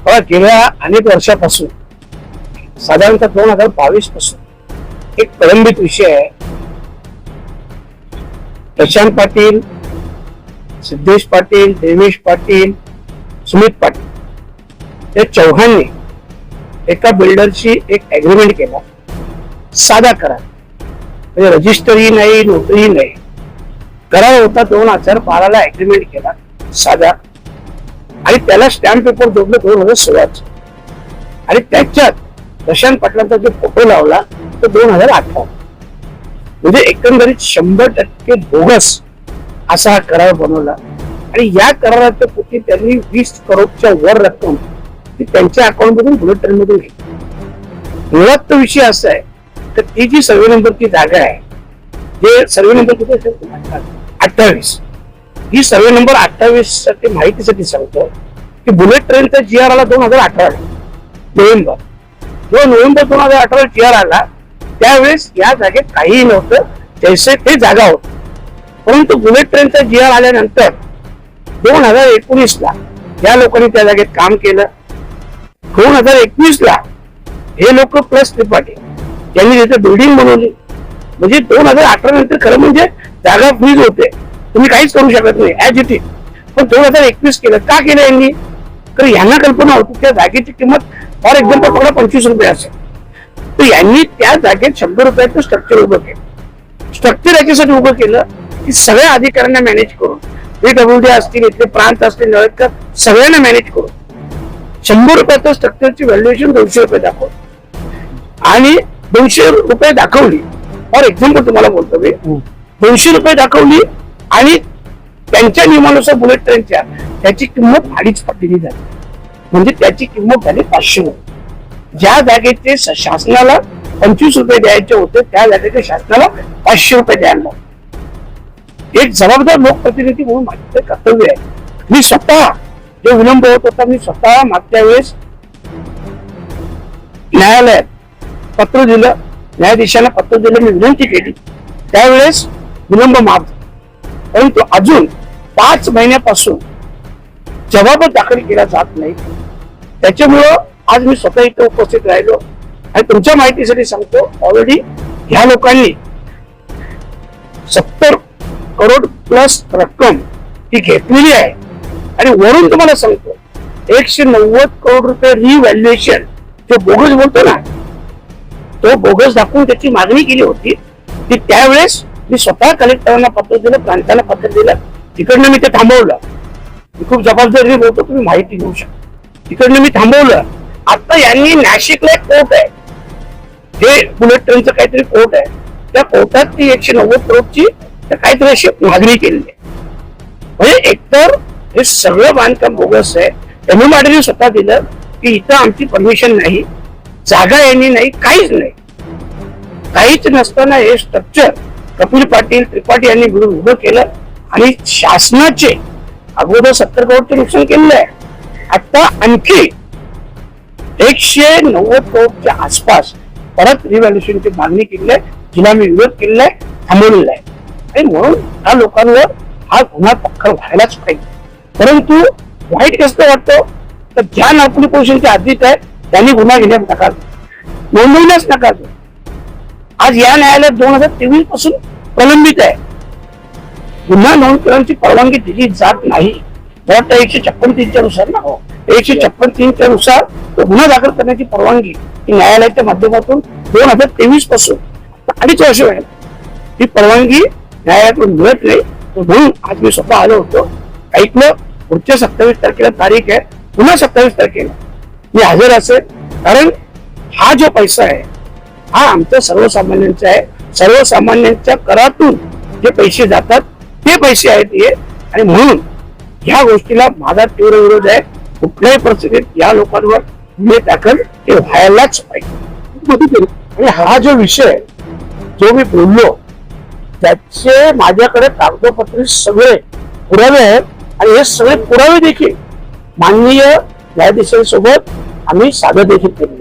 गेल्या अनेक वर्षापासून साधारणतः 2022 पासून एक प्रलंबित विषय आहे. प्रशांत पाटील, सिद्धेश पाटील, देवेश पाटील, सुमित पाटील या चौघांनी एका बिल्डरशी एक अग्रीमेंट केला. साधा करार, म्हणजे रजिस्टरही नाही, नोटरी नाही, करार होता. 2012ला अग्रीमेंट केला साधा, आणि त्याला स्टॅम्प पेपर जोडलं 2016 आणि त्याच्यात प्रशांत पाटलांचा जो फोटो लावला तो 2018. म्हणजे एकंदरीत 100% बोगस असा हा करार बनवला. आणि या कराराच्या पोटी त्यांनी 20 करोडच्या वर रक्कम ती त्यांच्या अकाउंट मधून बुलेट ट्रेन मधून घेतली. मुळात तो विषय असा आहे तर ती जी सर्वे नंबरची जागा आहे, जे सर्वे नंबर किती असेल 28, ही सर्वे नंबर 28 साठी माहितीसाठी सांगतो की बुलेट ट्रेनचा GR आला 2018 नोव्हेंबर. जो नोव्हेंबर 2018 GR आला त्यावेळेस या जागेत काहीही नव्हतं, जैसे ते जागा होत. परंतु बुलेट ट्रेनचा GR आल्यानंतर 2019ला या लोकांनी त्या जागेत काम केलं. 2021ला हे लोक प्लस त्रिपाठी यांनी तिथे बिल्डिंग बनवली. म्हणजे 2018 नंतर खरं म्हणजे जागा फ्रीज होते, तुम्ही काहीच करू शकत नाही ऍज इट इज. पण 2021 केलं. का केलं यांनी? तर यांना कल्पना होती त्या जागेची किंमत फॉर एक्झाम्पल पकडा 25 रुपये असेल, तर यांनी त्या जागेत 100 रुपयाचं स्ट्रक्चर उभं केलं. स्ट्रक्चर याच्यासाठी उभं केलं की सगळ्या अधिकाऱ्यांना मॅनेज करून, PWD असतील, इथले प्रांत असतील, नळकर, सगळ्यांना मॅनेज करून 100 रुपयाचं स्ट्रक्चरची व्हॅल्युएशन 200 रुपये दाखवली. आणि 200 रुपये दाखवली, फॉर एक्झाम्पल तुम्हाला बोलतो मी, 200 रुपये दाखवली आणि त्यांच्या नियमानुसार बुलेट ट्रेनच्या त्याची किंमत 2.5 पटीने झाली. म्हणजे त्याची किंमत झाली 500 रुपये. ज्या जागेचे शासनाला 25 रुपये द्यायचे होते त्या जागेचे शासनाला 500 रुपये द्यायला. एक जबाबदार लोकप्रतिनिधी म्हणून माझे कर्तव्य आहे. मी स्वतः जो विलंब होत होता, मी स्वतः मागच्या वेळेस न्यायालयात पत्र दिलं, न्यायाधीशांना पत्र दिलं, मी विनंती केली, त्यावेळेस विलंब माफ. परंतु अजून 5 महिन्यापासून जबाब दाखल केला जात नाही. त्याच्यामुळं आज मी स्वतः इथे उपस्थित राहिलो. आणि तुमच्या माहितीसाठी सांगतो, ऑलरेडी ह्या लोकांनी 70 करोड प्लस रक्कम ही घेतलेली आहे. आणि वरून तुम्हाला सांगतो 190 करोड रुपये रिव्हॅल्युएशन, जो बोगस बोलतो ना, तो बोगस दाखवून त्याची मागणी केली होती. ती त्यावेळेस मी स्वतः कलेक्टरांना पत्र दिलं, प्रांतांना पत्र दिलं. तिकडनं मी ते थांबवलं. मी खूप जबाबदारीने बोलतो, तुम्ही माहिती घेऊ शकता. तिकडनं मी थांबवलं. आता यांनी नाशिकला एक कोर्ट आहे, जे बुलेट ट्रेनचं काहीतरी कोर्ट आहे, त्या कोर्टात ती 190 करोडची काहीतरी अशी मागणी केलेली आहे. म्हणजे एकतर हे सगळं बांधकाम बोगस आहे. MMRDने स्वतः दिलं की इथं आमची परमिशन नाही, जागा यांनी नाही, काहीच नाही. काहीच नसताना हे स्ट्रक्चर कपिल पाटील, त्रिपाठी यांनी मिळून उभं केलं आणि शासनाचे अगोदर 70 करोडचे नुकसान केलेलं आहे. आता आणखी 190 करोडच्या आसपास परत रिव्हॅल्युएशनची मागणी केली आहे, जिला मी विरोध केलेला आहे, थांबवलेला आहे. आणि म्हणून या लोकांवर हा गुन्हा दाखल व्हायलाच पाहिजे. परंतु वाईट कसं वाटतं तर ज्या नागपूर पोलिसांचे अधिक आहे त्यांनी गुन्हा घेण्यास नकार, नोंदवण्यास नकार. आज या न्यायालयात 2023 पासून प्रलंबित आहे. गुन्हा नोंद करण्याची परवानगी दिली जात नाही. मला वाटतं 156(3)च्या नुसार ना, 156(3)च्या नुसार तो गुन्हा दाखल करण्याची परवानगी ही न्यायालयाच्या माध्यमातून 2023 पासून 2.5 वर्ष व्हायला ही परवानगी न्यायालयातून मिळत नाही. म्हणून आज मी स्वतः आलो होतो, ऐकलं. पुढच्या 27 तारखेला तारीख आहे, पुन्हा 27 तारखेला मी हजर असेल. कारण हा जो पैसा आहे हा आमच्या सर्वसामान्यांचा आहे. सर्वसामान्यांच्या करातून जे पैसे जातात ते पैसे आहेत हे. आणि म्हणून ह्या गोष्टीला माझा तीव्र विरोध आहे. कुठल्याही परिस्थितीत या लोकांवर गुन्हे दाखल ते व्हायलाच पाहिजे. आणि हा जो विषय जो मी बोललो त्याचे माझ्याकडे कागदपत्रे सगळे पुरावे आहेत. आणि हे सगळे पुरावे देखील माननीय न्यायाधीशांसोबत आम्ही सादर देखील केले.